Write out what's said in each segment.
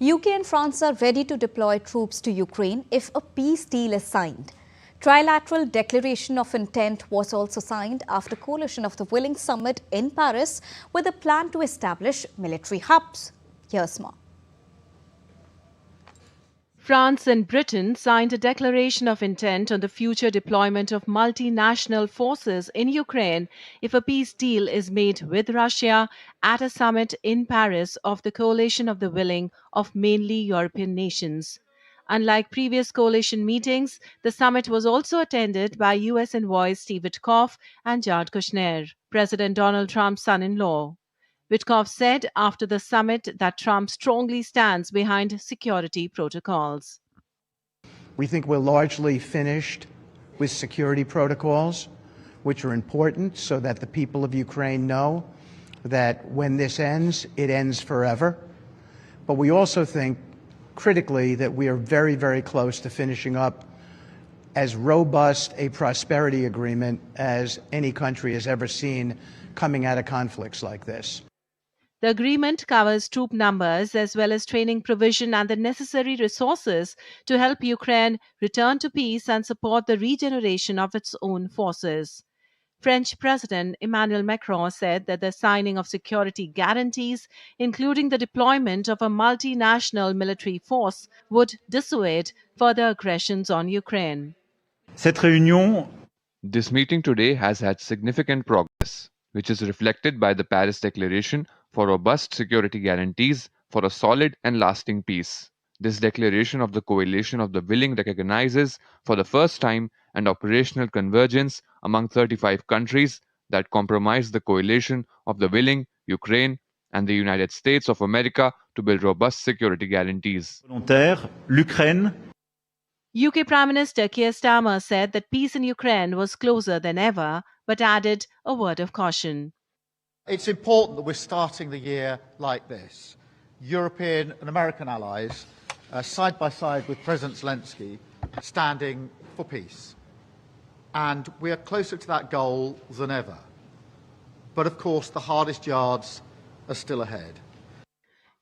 UK and France are ready to deploy troops to Ukraine if a peace deal is signed. Trilateral declaration of intent was also signed after Coalition of the Willing summit in Paris with a plan to establish military hubs. Here's more. France and Britain signed a declaration of intent on the future deployment of multinational forces in Ukraine if a peace deal is made with Russia at a summit in Paris of the Coalition of the Willing of mainly European nations. Unlike previous coalition meetings, the summit was also attended by US envoys Steve Witkoff and Jared Kushner, President Donald Trump's son-in-law. Witkoff said after the summit that Trump strongly stands behind security protocols. We think we're largely finished with security protocols, which are important so that the people of Ukraine know that when this ends, it ends forever. But we also think, critically, that we are very, very close to finishing up as robust a prosperity agreement as any country has ever seen coming out of conflicts like this. The agreement covers troop numbers as well as training provision and the necessary resources to help Ukraine return to peace and support the regeneration of its own forces. French President Emmanuel Macron said that the signing of security guarantees, including the deployment of a multinational military force, would dissuade further aggressions on Ukraine. This meeting today has had significant progress, which is reflected by the Paris Declaration for robust security guarantees for a solid and lasting peace. This declaration of the Coalition of the Willing recognizes, for the first time, an operational convergence among 35 countries that comprise the Coalition of the Willing, Ukraine, and the United States of America to build robust security guarantees. UK Prime Minister Keir Starmer said that peace in Ukraine was closer than ever, but added a word of caution. It's important that we're starting the year like this. European and American allies, side by side with President Zelensky, standing for peace. And we are closer to that goal than ever. But of course, the hardest yards are still ahead.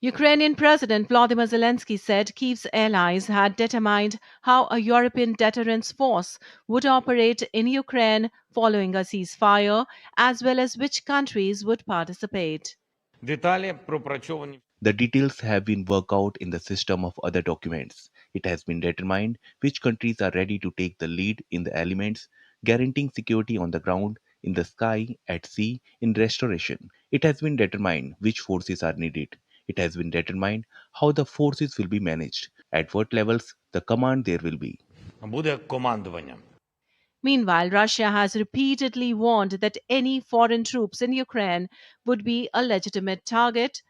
Ukrainian President Volodymyr Zelensky said Kyiv's allies had determined how a European deterrence force would operate in Ukraine following a ceasefire, as well as which countries would participate. The details have been worked out in the system of other documents. It has been determined which countries are ready to take the lead in the elements, guaranteeing security on the ground, in the sky, at sea, in restoration. It has been determined which forces are needed. It has been determined how the forces will be managed, at what levels the command there will be. Meanwhile, Russia has repeatedly warned that any foreign troops in Ukraine would be a legitimate target.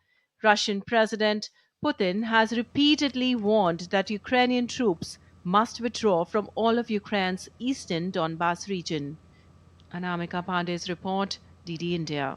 Russian President Putin has repeatedly warned that Ukrainian troops must withdraw from all of Ukraine's eastern Donbas region. Anamika Pandey's report, DD India.